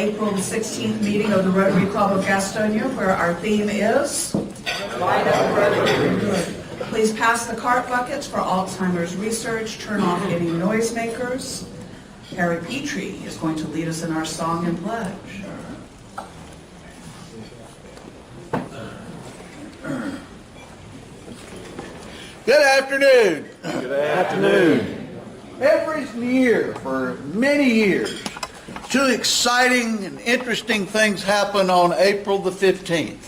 April 16th meeting of the Rotary Club of Gastonia, where our theme is Light Up Rotary. Please pass the cart buckets for Alzheimer's research. Turn off any noisemakers. Harry Petrie is going to lead us in our song and pledge. Good afternoon. Good afternoon. Every year, for many years, two exciting and interesting things happen on April the 15th.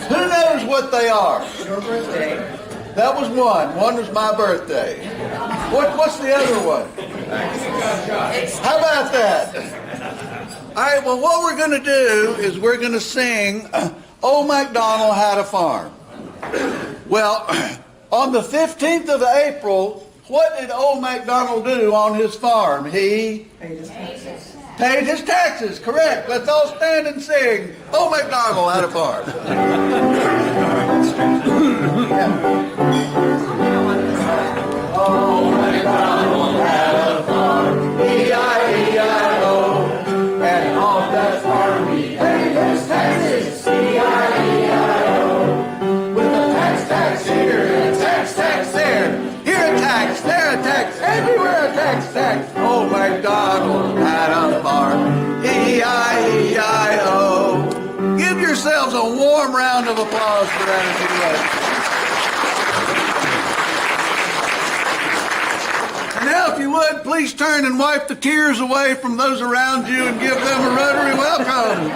Who knows what they are? Your birthday. That was one. One was my birthday. What's the other one? How about that? All right, well, what we're going to do is we're going to sing Old MacDonald Had a Farm. Well, on the 15th of April, what did old MacDonald do on his farm? He Paid his taxes. paid his taxes, correct. Let's all stand and sing, Old MacDonald Had a Farm. Old MacDonald had a farm, E-I-E-I-O, and on that farm he paid his taxes, E-I-E-I-O. With a tax here, and a tax there, here a tax, there a tax, everywhere a tax. Old MacDonald had a farm, E-I-E-I-O. Give yourselves a warm round of applause for that if you would. And now, if you would, please turn and wipe the tears away from those around you and give them a Rotary welcome.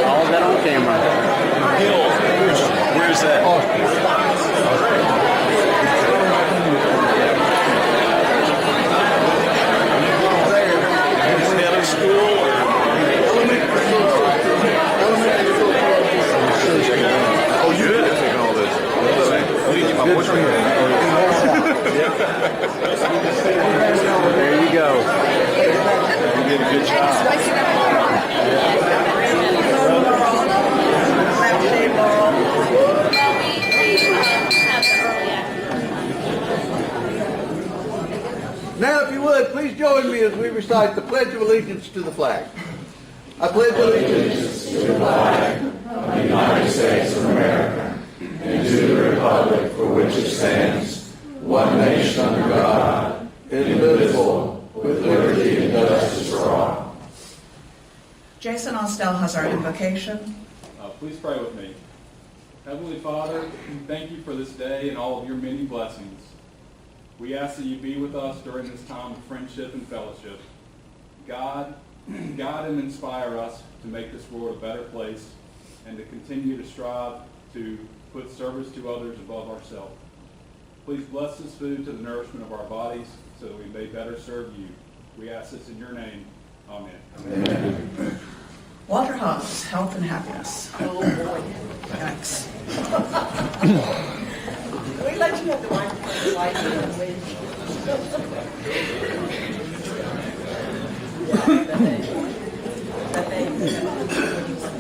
All of that on camera. Hill, where's that? Head of school or oh, you did take all this. Let me get my voice right here. There you go. You did a good job. Now, if you would, please join me as we recite the Pledge of Allegiance to the flag. I pledge allegiance to the flag of the United States of America and to the republic for which it stands, one nation under God, indivisible, with liberty and justice for all. Jason Austell has our invocation. Please pray with me. Heavenly Father, thank you for this day and all of your many blessings. We ask that you be with us during this time of friendship and fellowship. God, guide and inspire us to make this world a better place and to continue to strive to put service to others above ourselves. Please bless this food to the nourishment of our bodies so that we may better serve you. We ask this in your name. Amen. Amen. Walter Huss, health and happiness. Oh boy. Thanks. We let you have the microphone slide here, please.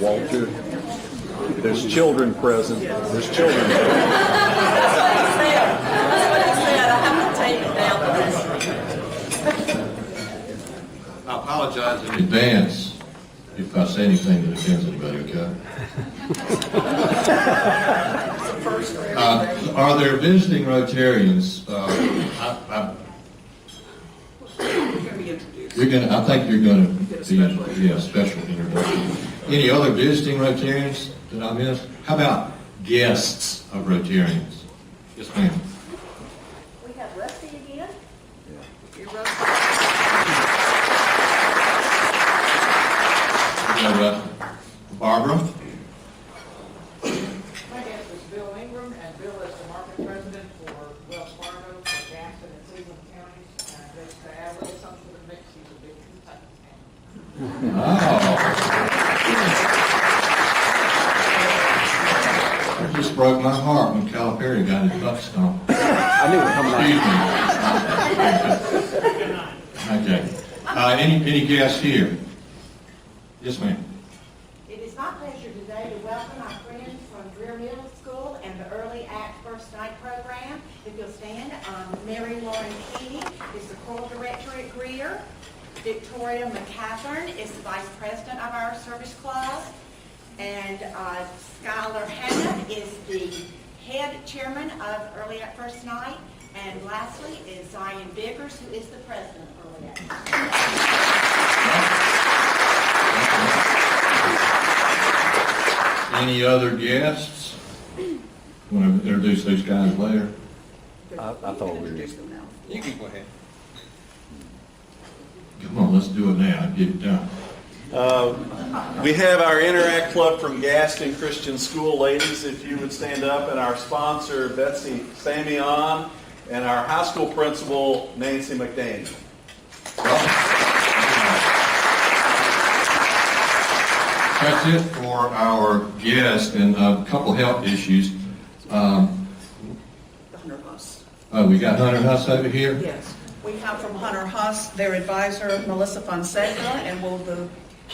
Walter, there's children present. There's children present. That's what he said. That's what he said. I have to take it down. I apologize in advance if I say anything that offends anybody, okay? Are there visiting Rotarians? I think you're going to be a special introduction. Any other visiting Rotarians that I missed? How about guests of Rotarians? Yes, ma'am. We have Rusty again. You're Rusty. Barbara? My guest is Bill Ingram, and Bill is the market president for Wells Fargo, for Gaston and Cleveland counties. And just to add a little something to the mix, he's a big Kentucky fan. It just broke my heart when Calipari got his butt stomped. I knew it was coming Excuse me. Okay. Any guests here? Yes, ma'am. It is my pleasure today to welcome our friends from Greer Middle School and the Early Act First Night program, If you'll stand, Mary Lauren Key is the choral director at Greer. Victoria McCaffern is the vice president of our service club. And Skylar Hannah is the head chairman of Early at First Night. And lastly is Zion Biggers, who is the president of Early at First Night. Any other guests? Want to introduce those guys later? I thought we were. You can go ahead. Come on, let's do it now and get it done. We have our Interact Club from Gaston Christian School ladies, if you would stand up, and our sponsor, Betsy Samion, and our high school principal, Nancy McDaniel. That's it for our guests and a couple health issues. Hunter Huss. Oh, we got Hunter Huss over here? Yes. We have from Hunter Huss, their advisor, Melissa Fonseca, and will the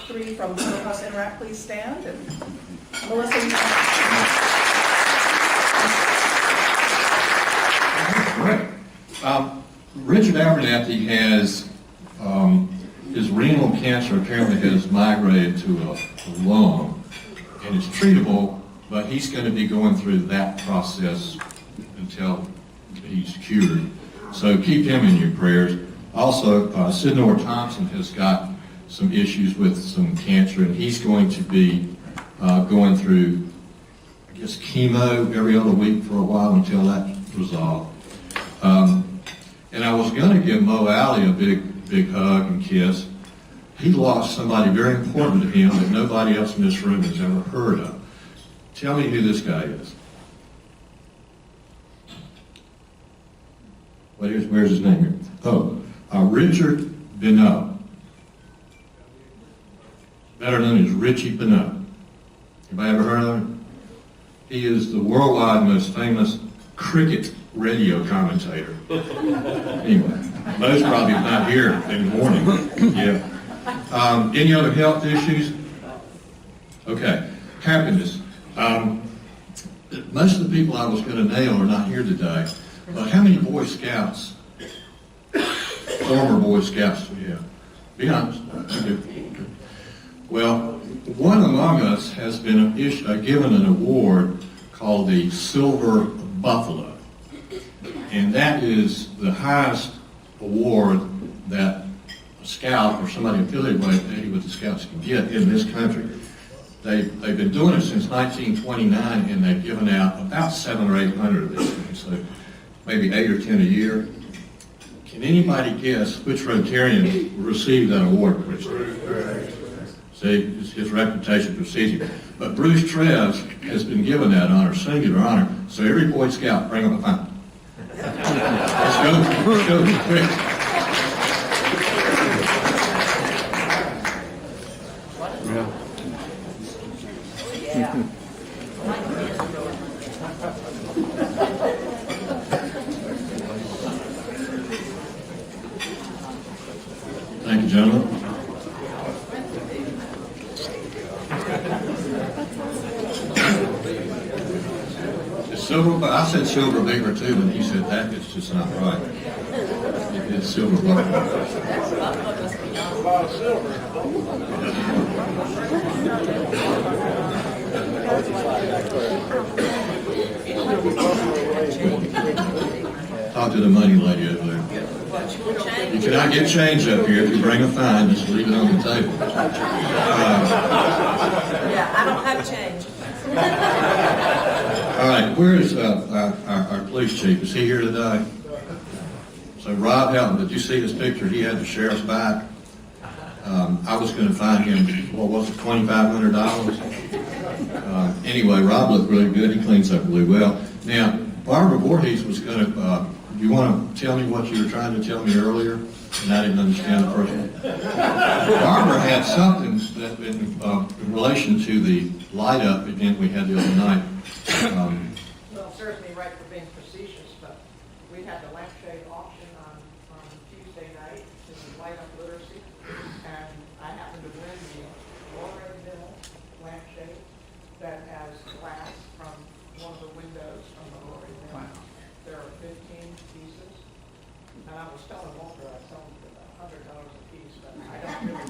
three from Hunter Huss Interact please stand? And Melissa, Great. Richard Abernathy has, his renal cancer apparently has migrated to a lung, and it's treatable, but he's going to be going through that process until he's cured. So keep him in your prayers. Also, Sidnor Thompson has got some issues with some cancer, and he's going to be going through, I guess, chemo every other week for a while until that's resolved. And I was going to give Mo Alley a big hug and kiss. He lost somebody very important to him that nobody else in this room has ever heard of. Tell me who this guy is. Where's his name here? Oh, Richard Benoit. Better known as Richie Benoit. Anybody ever heard of him? He is the worldwide most famous cricket radio commentator. Anyway, Mo's probably not here in the morning. Yeah. Any other health issues? Okay. Happiness. Most of the people I was going to nail are not here today. But how many Boy Scouts, former Boy Scouts, do we have? Be honest. Okay. Well, one among us has been given an award called the Silver Buffalo. And that is the highest award that a scout or somebody affiliated with the Scouts can get in this country. They've been doing it since 1929, and they've given out about 700 or 800 of these things, so maybe 8 or 10 a year. Can anybody guess which Rotarian received that award? See, his reputation precedes him. But Bruce Treves has been given that honor, singular honor. So every Boy Scout, bring up a fountain. Let's go quick. Thank you, gentlemen. Silver, I said silver beaver too, but he said that is just not right. It's silver buffalo. Talk to the money lady over there. You cannot get change up here. If you bring a fine, just leave it on the table. Yeah, I don't have change. All right, where is our police chief? Is he here today? So Rob Helton, did you see his picture? He had the sheriff's back. I was going to fine him, what was it, $2,500? Anyway, Rob looked really good. He cleans up really well. Now, Barbara Voorhees was going to, you want to tell me what you were trying to tell me earlier? And I didn't understand the first one. Barbara had something that in relation to the light-up event we had the other night. Well, it serves me right for being facetious, but we had the lampshade auction on Tuesday night to light up literacy, and I happened to win the Laura Mill lampshade that has glass from one of the windows from the Laura Mill. there are 15 pieces. And I was telling Walter, I told him $100 a piece, but I don't really.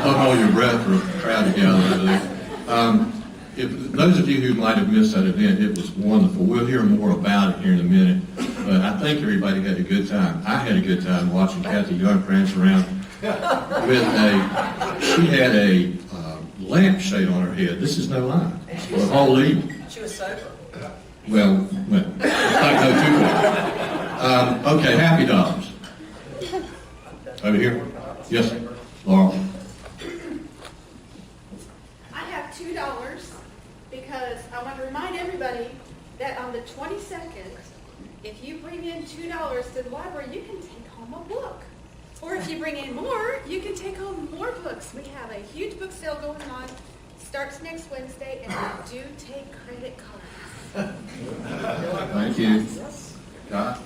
Don't hold your breath for a crowd together over there. If those of you who might have missed that event, it was wonderful. We'll hear more about it here in a minute. But I think everybody had a good time. I had a good time watching Kathy Young prance around with she had a lampshade on her head. This is no lie. For the whole evening. She was sober. Well, let's not go too far. Okay, happy dollars. Over here. Yes, Laurel. I have $2 because I want to remind everybody that on the 22nd, if you bring in $2 to the library, you can take home a book. Or if you bring in more, you can take home more books. We have a huge book sale going on. Starts next Wednesday, and we do take credit cards. Thank you. Scott?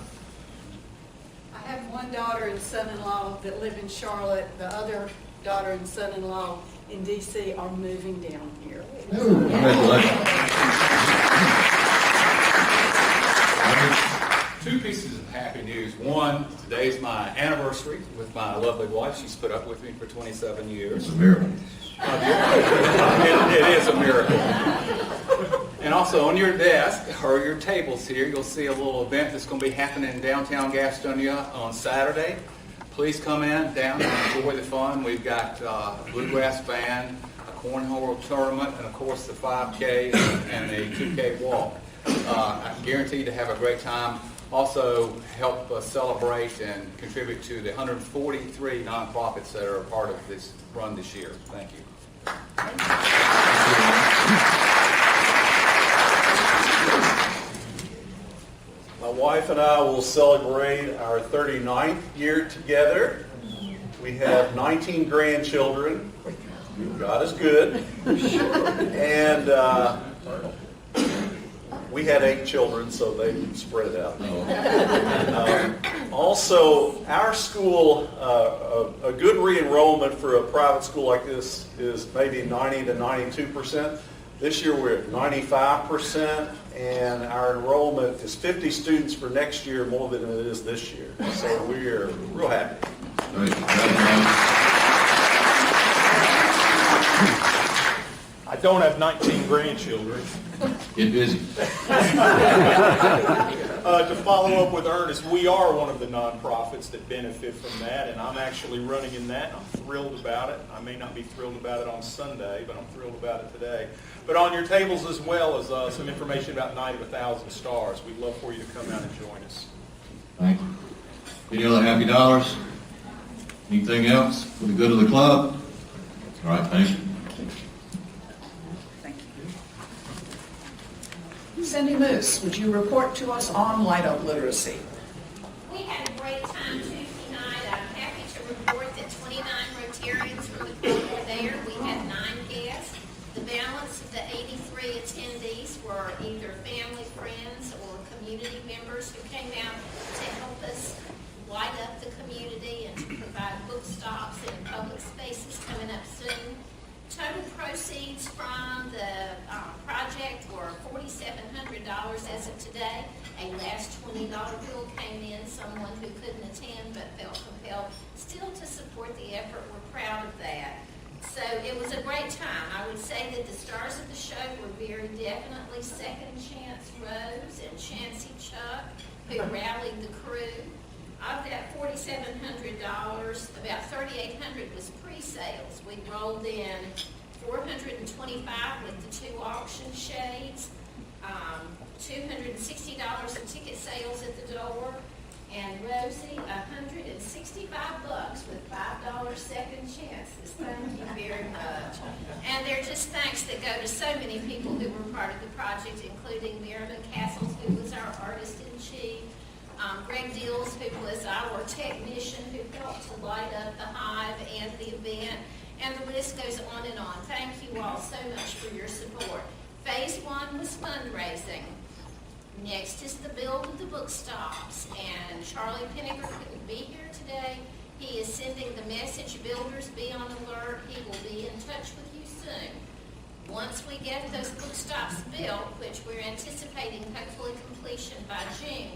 I have one daughter and son-in-law that live in Charlotte. The other daughter and son-in-law in D.C. are moving down here. Two pieces of happy news. One, today's my anniversary with my lovely wife. She's put up with me for 27 years. It's a miracle. It is a miracle. And also on your desk or your tables here, you'll see a little event that's going to be happening in downtown Gastonia on Saturday. Please come in down and enjoy the fun. We've got a bluegrass band, a cornhole tournament, and of course the 5K and a 2K walk. I'm guaranteed to have a great time. Also help us celebrate and contribute to the 143 nonprofits that are a part of this run this year. Thank you. My wife and I will celebrate our 39th year together. We have 19 grandchildren. God is good. And we had 8 children, so they spread it out. Also, our school, a good re-enrollment for a private school like this is maybe 90 to 92%. This year we're at 95%, and our enrollment is 50 students for next year more than it is this year. So we're real happy. I don't have 19 grandchildren. Get busy. To follow up with Ernest, we are one of the nonprofits that benefit from that, and I'm actually running in that, and I'm thrilled about it. I may not be thrilled about it on Sunday, but I'm thrilled about it today. But on your tables as well as some information about Night of 1,000 Stars. We'd love for you to come out and join us. Thank you. Any other happy dollars? Anything else for the good of the club? All right, thank you. Cindy Moose, would you report to us on Light Up Literacy? We had a great time Tuesday night. I'm happy to report that 29 Rotarians from the club were there. We had 9 guests. The balance of the 83 attendees were either family, friends, or community members who came out to help us light up the community and to provide book stops and public spaces coming up soon. Total proceeds from the project were $4,700 as of today. A last $20 bill came in, someone who couldn't attend but felt compelled still to support the effort. We're proud of that. So it was a great time. I would say that the stars of the show were very definitely Second Chance Rose and Chancey Chuck, who rallied the crew. Of that $4,700, about $3,800 was pre-sales. We rolled in $425 with the 2 auction shades, $260 in ticket sales at the door, and Rosie, $165 with $5 second chances. Thank you very much. And they're just thanks that go to so many people who were part of the project, including Merriman Castles, who was our artist-in-chief, Greg Deals, who was our technician who helped to light up the hive and the event, and the list goes on and on. Thank you all so much for your support. Phase 1 was fundraising. Next is the build of the book stops, and Charlie Pinniger couldn't be here today. He is sending the message, builders be on alert. He will be in touch with you soon. Once we get those book stops built, which we're anticipating hopefully completion by June,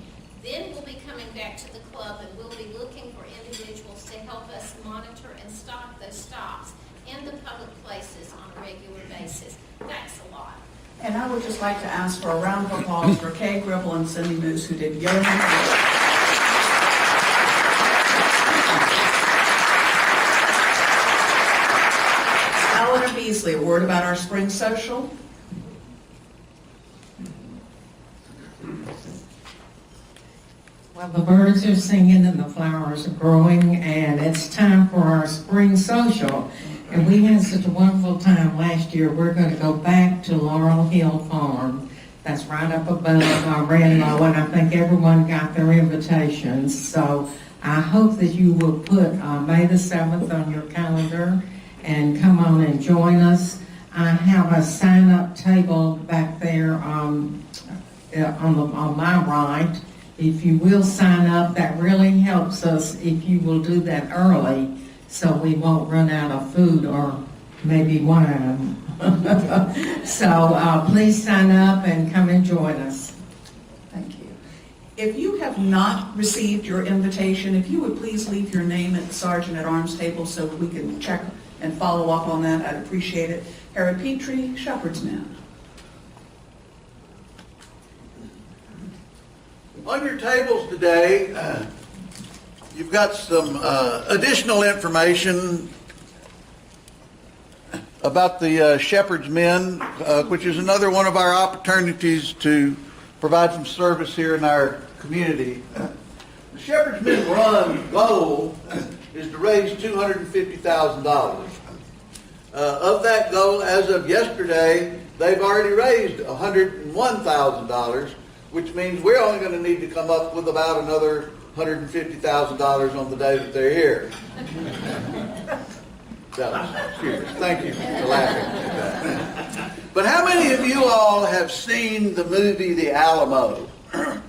then we'll be coming back to the club and we'll be looking for individuals to help us monitor and stock those stops in the public places on a regular basis. Thanks a lot. And I would just like to ask for a round of applause for Kay Gribble and Cindy Moose, who did yeoman work. Eleanor Beasley, a word about our spring social. Well, the birds are singing and the flowers are growing, and it's time for our spring social. And we had such a wonderful time last year. We're going to go back to Laurel Hill Farm. That's right up above Ranlow, and I think everyone got their invitations. So I hope that you will put May the 7th on your calendar and come on and join us. I have a sign-up table back there on my right. If you will sign up, that really helps us if you will do that early so we won't run out of food or maybe wine. So please sign up and come and join us. Thank you. If you have not received your invitation, if you would please leave your name at the Sergeant at Arms table so we can check and follow up on that, I'd appreciate it. Harry Petrie, Shepherd's Men. On your tables today, you've got some additional information about the Shepherd's Men, which is another one of our opportunities to provide some service here in our community. The Shepherd's Men Run goal is to raise $250,000. Of that goal, as of yesterday, they've already raised $101,000, which means we're only going to need to come up with about another $150,000 on the day that they're here. That was humorous. Thank you for laughing at that. But how many of you all have seen the movie The Alamo? You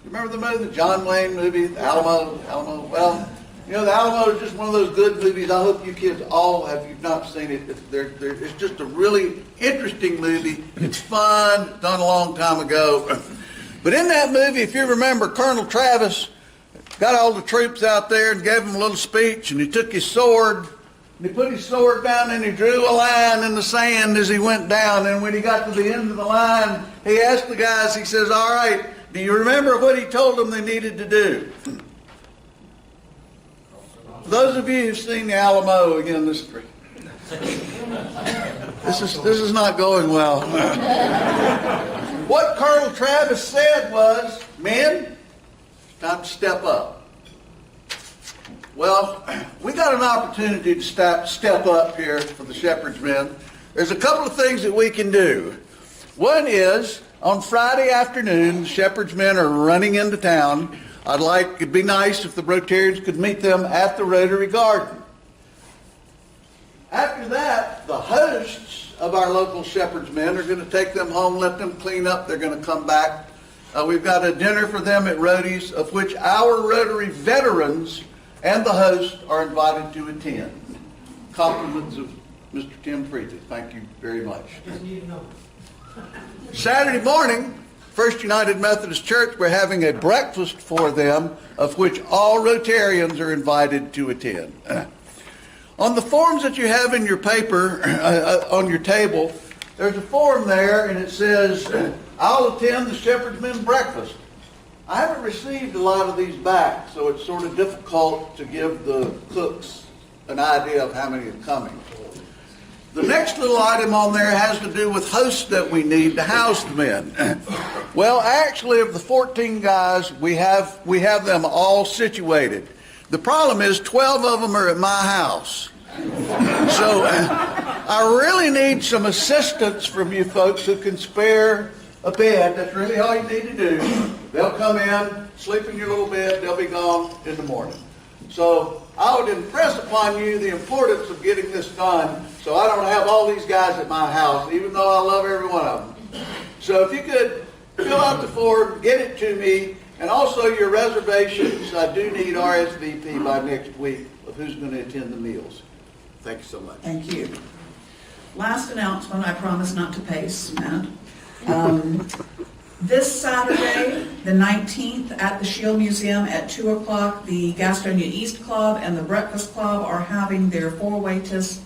remember the movie, the John Wayne movie, The Alamo? Well, you know, The Alamo is just one of those good movies. I hope you kids all have. If you've not seen it, it's just a really interesting movie. It's fun, done a long time ago. But in that movie, if you remember, Colonel Travis got all the troops out there and gave them a little speech, and he took his sword, and he put his sword down, and he drew a line in the sand as he went down. And when he got to the end of the line, he asked the guys, he says, all right, do you remember what he told them they needed to do? Those of you who've seen the Alamo, again, this is not going well. What Colonel Travis said was, men, it's time to step up. Well, we got an opportunity to step up here for the Shepherd's Men. There's a couple of things that we can do. One is, on Friday afternoon, the Shepherd's Men are running into town. It'd be nice if the Rotarians could meet them at the Rotary Garden. After that, the hosts of our local Shepherd's Men are going to take them home, let them clean up. They're going to come back. We've got a dinner for them at Rody's, of which our Rotary veterans and the host are invited to attend. Compliments of Mr. Tim Friedrich. Thank you very much. Saturday morning, First United Methodist Church, we're having a breakfast for them, of which all Rotarians are invited to attend. On the forms that you have in your paper, on your table, there's a form there, and it says, I'll attend the Shepherd's Men breakfast. I haven't received a lot of these back, so it's sort of difficult to give the cooks an idea of how many are coming. The next little item on there has to do with hosts that we need to house the men. Well, actually, of the 14 guys, we have them all situated. The problem is 12 of them are at my house. So I really need some assistance from you folks who can spare a bed. That's really all you need to do. They'll come in, sleep in your little bed, they'll be gone in the morning. So I would impress upon you the importance of getting this done so I don't have all these guys at my house, even though I love every one of them. So if you could fill out the form, get it to me, and also your reservations. I do need RSVP by next week of who's going to attend the meals. Thank you so much. Thank you. last announcement, I promise not to pace, Matt. This Saturday, the 19th, at the Shield Museum at 2 o'clock, the Gastonia East Club and the Breakfast Club are having their four-way test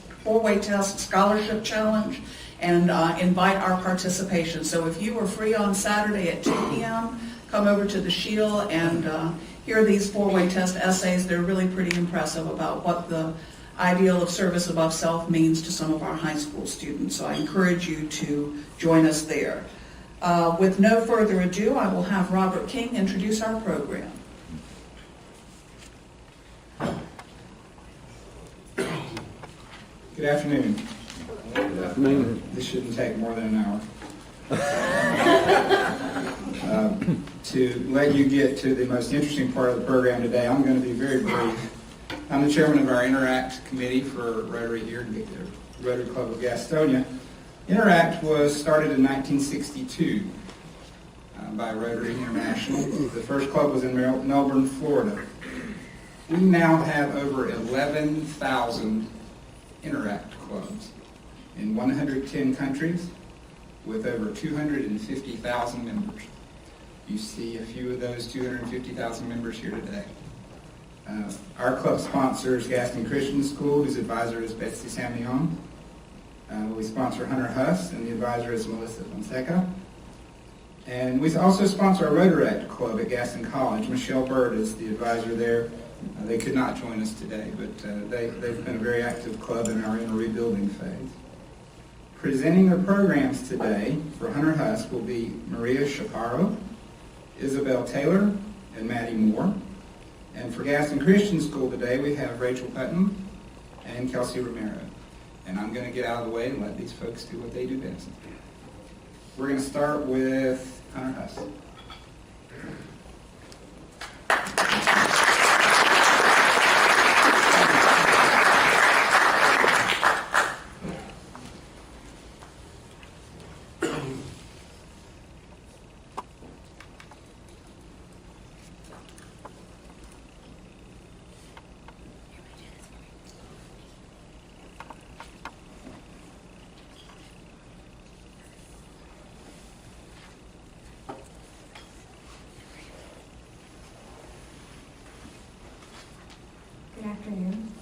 scholarship challenge and invite our participation. So if you are free on Saturday at 2 p.m., come over to the Shield and hear these four-way test essays. They're really pretty impressive about what the ideal of service above self means to some of our high school students. So I encourage you to join us there. With no further ado, I will have Robert King introduce our program. Good afternoon. Good afternoon. This shouldn't take more than an hour. To let you get to the most interesting part of the program today, I'm going to be very brief. I'm the chairman of our Interact committee for Rotary here at the Rotary Club of Gastonia. Interact was started in 1962 by Rotary International. The first club was in Melbourne, Florida. We now have over 11,000 Interact clubs in 110 countries with over 250,000 members. You see a few of those 250,000 members here today. Our club sponsors Gaston Christian School, whose advisor is Betsy Samion. We sponsor Hunter Huss, and the advisor is Melissa Fonseca. And we also sponsor our Rotaract Club at Gaston College. Michelle Bird is the advisor there. They could not join us today, but they've been a very active club and are in a rebuilding phase. Presenting their programs today for Hunter Huss will be Maria Shaparo, Isabel Taylor, and Maddie Moore. And for Gaston Christian School today, we have Rachel Putnam and Kelsey Romero. And I'm going to get out of the way and let these folks do what they do best. We're going to start with Hunter Huss. Good afternoon.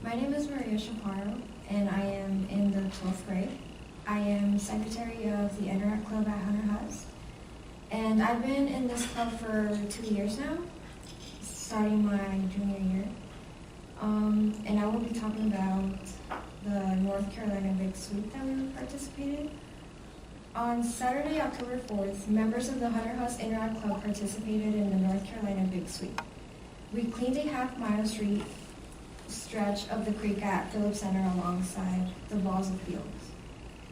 My name is Maria Shaparo, and I am in the 12th grade. I am secretary of the Interact Club at Hunter Huss, and I've been in this club for 2 years now, starting my junior year. And I will be talking about the North Carolina Big Sweep that we participated. On Saturday, October 4th, members of the Hunter Huss Interact Club participated in the North Carolina Big Sweep. We cleaned a half-mile street stretch of the creek at Phillips Center alongside the balls of fields.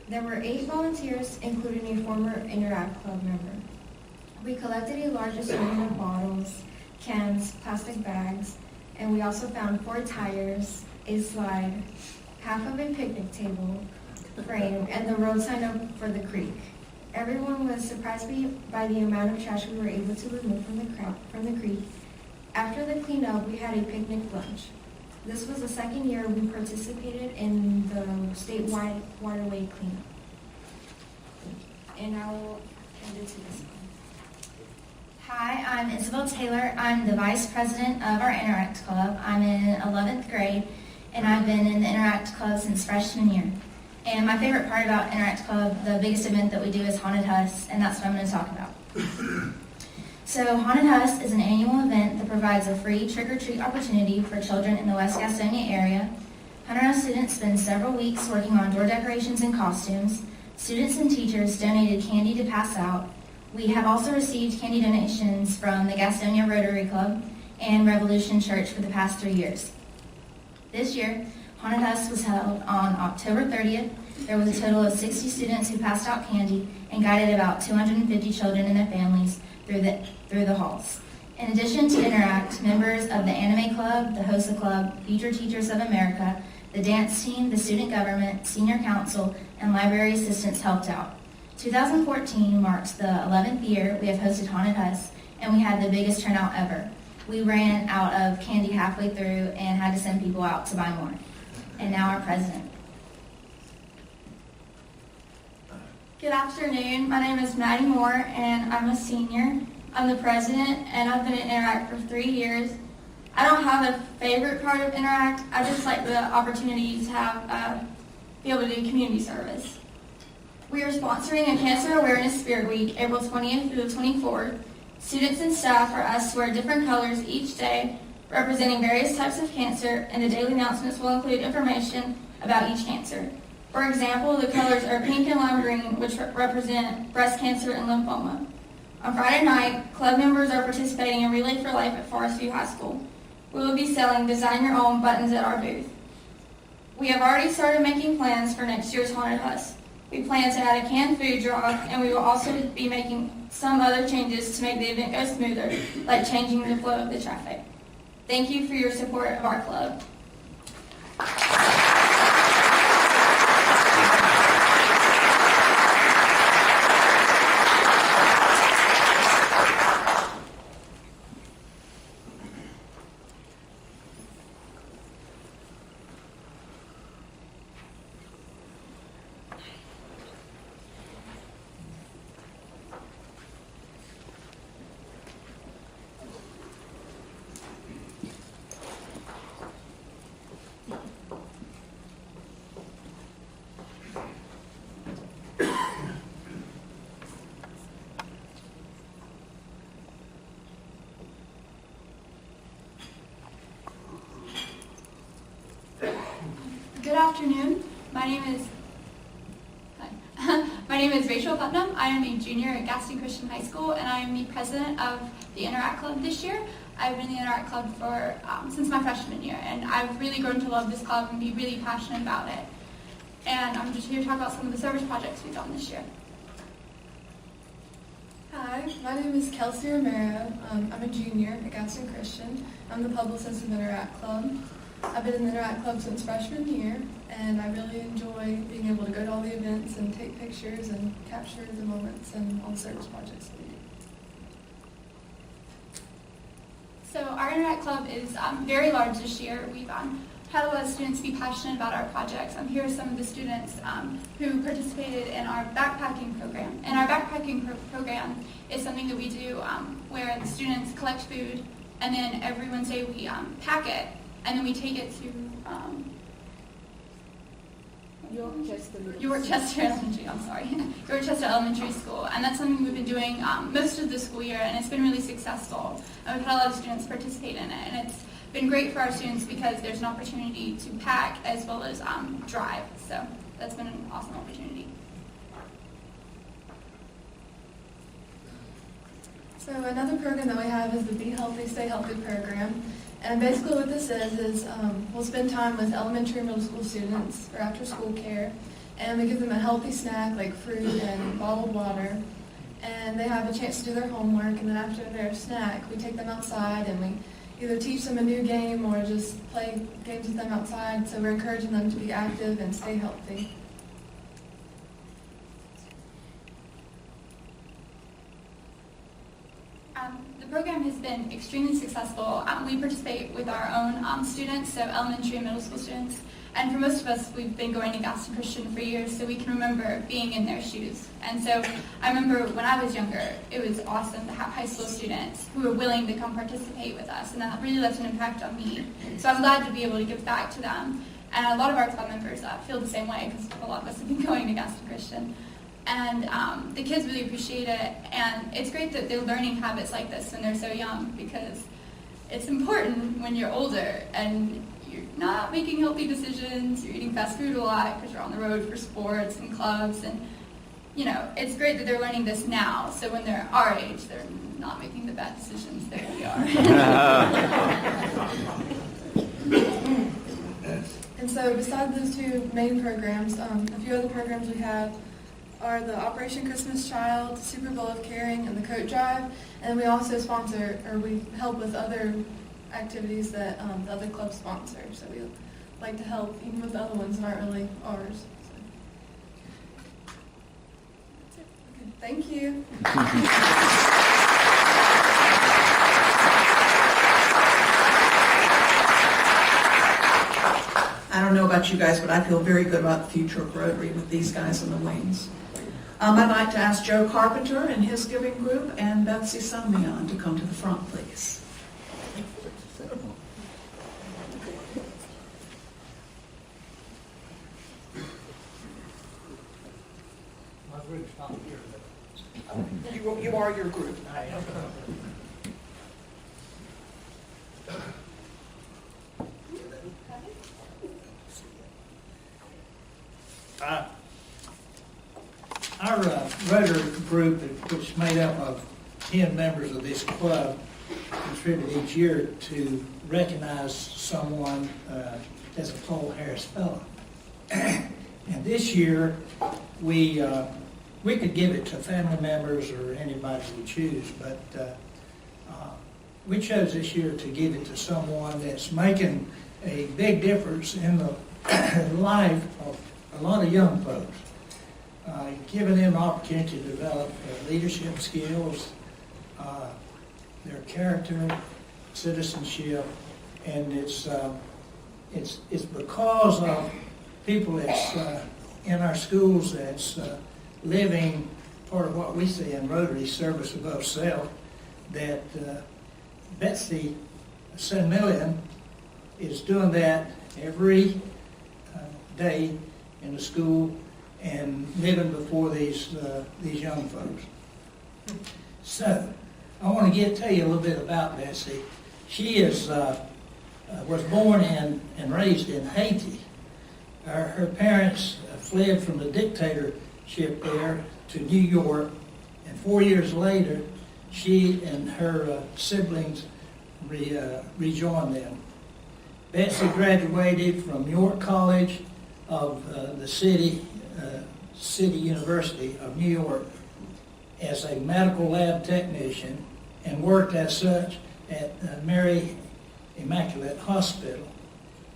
There were 8 volunteers, including a former Interact Club member. We collected a large assortment of bottles, cans, plastic bags, and we also found 4 tires, a slide, half of a picnic table frame, and the road sign up for the creek. Everyone was surprised by the amount of trash we were able to remove from the creek. After the cleanup, we had a picnic lunch. This was the second year we participated in the statewide waterway cleanup. And I will hand it to this one. Hi, I'm Isabel Taylor. I'm the vice president of our Interact Club. I'm in 11th grade, and I've been in the Interact Club since freshman year. And my favorite part about Interact Club, the biggest event that we do is Haunted Huss, and that's what I'm going to talk about. So Haunted Huss is an annual event that provides a free trick-or-treat opportunity for children in the West Gastonia area. Hunter Huss students spend several weeks working on door decorations and costumes. Students and teachers donated candy to pass out. We have also received candy donations from the Gastonia Rotary Club and Revolution Church for the past 3 years. This year, Haunted Huss was held on October 30th. There was a total of 60 students who passed out candy and guided about 250 children and their families through the halls. In addition to Interact, members of the Anime Club, the HOSA Club, Future Teachers of America, the dance team, the student government, senior council, and library assistants helped out. 2014 marks the 11th year we have hosted Haunted Huss, and we had the biggest turnout ever. We ran out of candy halfway through and had to send people out to buy more. And now our president. Good afternoon. My name is Maddie Moore, and I'm a senior. I'm the president, and I've been at Interact for 3 years. I don't have a favorite part of Interact. I just like the opportunity to have be able to do community service. We are sponsoring a Cancer Awareness Spirit Week, April 20th through the 24th. Students and staff are asked to wear different colors each day, representing various types of cancer, and the daily announcements will include information about each cancer. For example, the colors are pink and lime green, which represent breast cancer and lymphoma. On Friday night, club members are participating in Relay for Life at Forest View High School. We will be selling Design Your Own buttons at our booth. We have already started making plans for next year's Haunted Huss. We plan to add a canned food drop, and we will also be making some other changes to make the event go smoother, like changing the flow of the traffic. Thank you for your support of our club. Good afternoon. My name is Rachel Putnam. I am a junior at Gaston Christian High School, and I am the president of the Interact Club this year. I've been in the Interact Club for since my freshman year, and I've really grown to love this club and be really passionate about it. And I'm just here to talk about some of the service projects we've done this year. Hi, my name is Kelsey Romero. I'm a junior at Gaston Christian. I'm the publicist of Interact Club. I've been in the Interact Club since freshman year, and I really enjoy being able to go to all the events and take pictures and capture the moments and all the service projects that we do. So our Interact Club is very large this year. We've had a lot of students be passionate about our projects. Here are some of the students who participated in our backpacking program. And our backpacking program is something that we do where the students collect food, and then every Wednesday we pack it, and then we take it to Yorkchester Elementary, Yorkchester Elementary School. And that's something we've been doing most of the school year, and it's been really successful. And we've had a lot of students participate in it, and it's been great for our students because there's an opportunity to pack as well as drive. So that's been an awesome opportunity. So another program that we have is the Be Healthy, Stay Healthy program. And basically what this is we'll spend time with elementary and middle school students for after school care, and we give them a healthy snack like fruit and bottled water, and they have a chance to do their homework, and then after their snack we take them outside and we either teach them a new game or just play games with them outside, so we're encouraging them to be active and stay healthy. The program has been extremely successful. We participate with our own students, so elementary and middle school students. And for most of us, we've been going to Gaston Christian for years, so we can remember being in their shoes. And so I remember when I was younger, it was awesome to have high school students who were willing to come participate with us, and that really left an impact on me. So I'm glad to be able to give back to them. And a lot of our club members feel the same way, because a lot of us have been going to Gaston Christian. And the kids really appreciate it, and it's great that they're learning habits like this when they're so young, because it's important when you're older and you're not making healthy decisions, you're eating fast food a lot because you're on the road for sports and clubs, and it's great that they're learning this now, so when they're our age, they're not making the bad decisions that we are. And so besides those two main programs, a few other programs we have are the Operation Christmas Child, Super Bowl of Caring, and the Coat Drive. And we also sponsor, or we help with other activities that the other clubs sponsor. So we like to help even with the other ones that aren't really ours. So. That's it. Okay, thank you. I don't know about you guys, but I feel very good about the future of Rotary with these guys in the wings. I'd like to ask Joe Carpenter and his giving group and Betsy Samion to come to the front, please. You are your group. Our Rotary group, which is made up of 10 members of this club, contribute each year to recognize someone as a Paul Harris Fellow. And this year, we could give it to family members or anybody we choose, but we chose this year to give it to someone that's making a big difference in the life of a lot of young folks. Giving them an opportunity to develop leadership skills, their character, citizenship, and it's because of people that's in our schools that's living part of what we say in Rotary, service above self, that Betsy Samion is doing that every day in the school and living before these young folks. So, I want to tell you a little bit about Betsy. She was born and raised in Haiti. Her parents fled from the dictatorship there to New York, and 4 years later, she and her siblings rejoined them. Betsy graduated from York College of the City University of New York as a medical lab technician and worked as such at Mary Immaculate Hospital.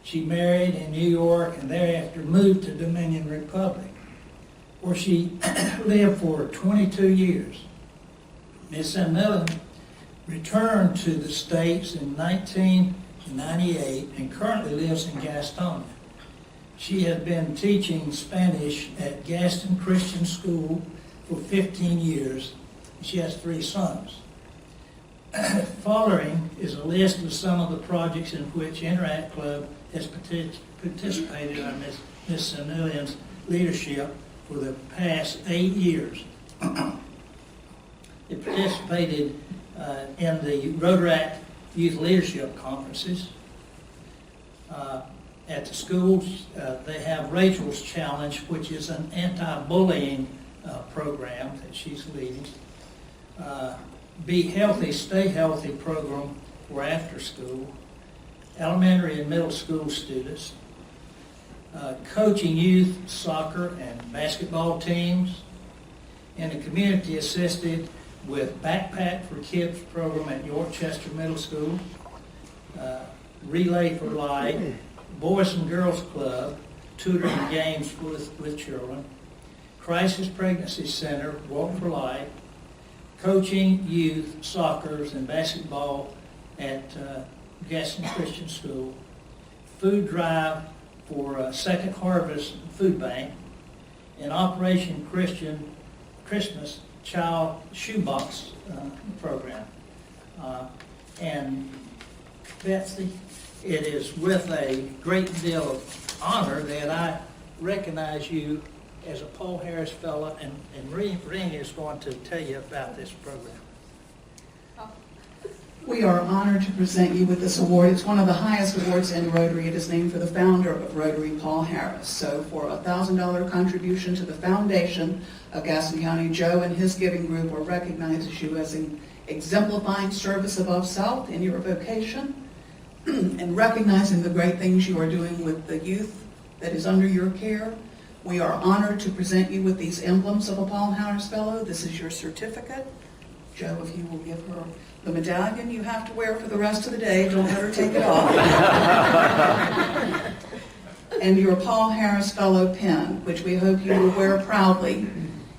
She married in New York and thereafter moved to Dominican Republic, where she lived for 22 years. Ms. Samion returned to the States in 1998 and currently lives in Gastonia. She has been teaching Spanish at Gaston Christian School for 15 years. She has 3 sons. Following is a list of some of the projects in which Interact Club has participated under Ms. Samion's leadership for the past 8 years. It participated in the Rotaract Youth Leadership Conferences. At the schools, they have Rachel's Challenge, which is an anti-bullying program that she's leading. Be Healthy, Stay Healthy program for after school. Elementary and middle school students. Coaching youth soccer and basketball teams. And a community assisted with Backpack for Kids program at Yorkchester Middle School. Relay for Life. Boys and Girls Club, tutoring games with children, Crisis Pregnancy Center, Walk for Life, coaching youth, soccer and basketball at Gaston Christian School, food drive for Second Harvest Food Bank, and Operation Christmas Child Shoebox program. And Betsy, it is with a great deal of honor that I recognize you as a Paul Harris Fellow, and Ring is going to tell you about this program. We are honored to present you with this award. It's one of the highest awards in Rotary. It is named for the founder of Rotary, Paul Harris. So for a $1,000 contribution to the foundation of Gaston County, Joe and his giving group will recognize you as an exemplifying service above self in your vocation, and recognizing the great things you are doing with the youth that is under your care. We are honored to present you with these emblems of a Paul Harris Fellow. This is your certificate. Joe, if you will give her the medallion you have to wear for the rest of the day. Don't let her take it off. And your Paul Harris Fellow pin, which we hope you will wear proudly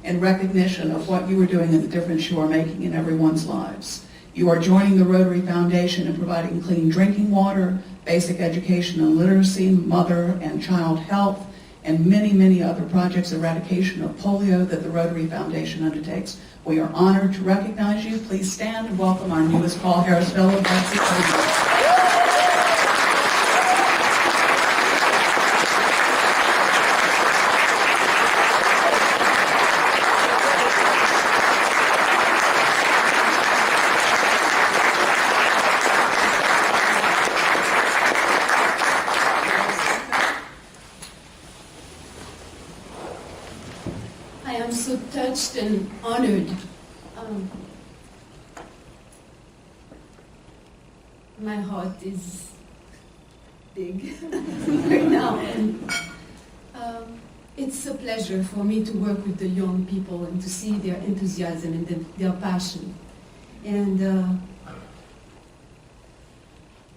in recognition of what you are doing and the difference you are making in everyone's lives. You are joining the Rotary Foundation in providing clean drinking water, basic education and literacy, mother and child health, and many, many other projects, eradication of polio that the Rotary Foundation undertakes. We are honored to recognize you. Please stand and welcome our newest Paul Harris Fellow, Betsy Coleman. I am so touched and honored. My heart is big right now, and it's a pleasure for me to work with the young people and to see their enthusiasm and their passion. And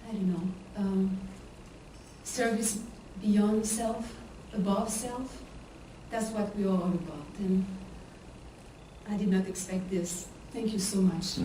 I don't know, service beyond self, above self. That's what we're all about, and I did not expect this. Thank you so much.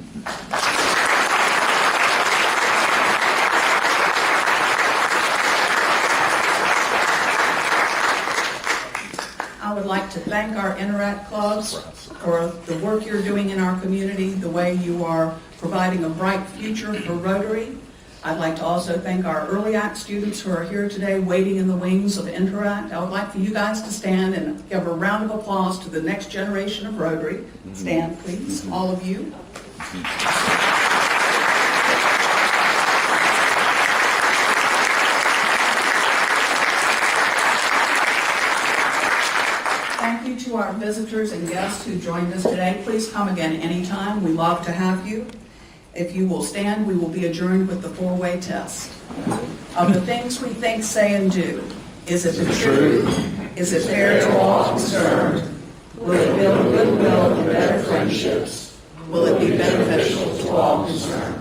I would like to thank our Interact clubs for the work you're doing in our community, the way you are providing a bright future for Rotary. I'd like to also thank our Early Act students who are here today waiting in the wings of Interact. I would like for you guys to stand and give a round of applause to the next generation of Rotary. Stand, please, all of you. Thank you to our visitors and guests who joined us today. Please come again anytime. We love to have you. If you will stand, we will be adjourned with the four-way test. Of the things we think, say, and do, is it the truth? Is it fair to all concerned? Will it build goodwill and better friendships? Will it be beneficial to all concerned?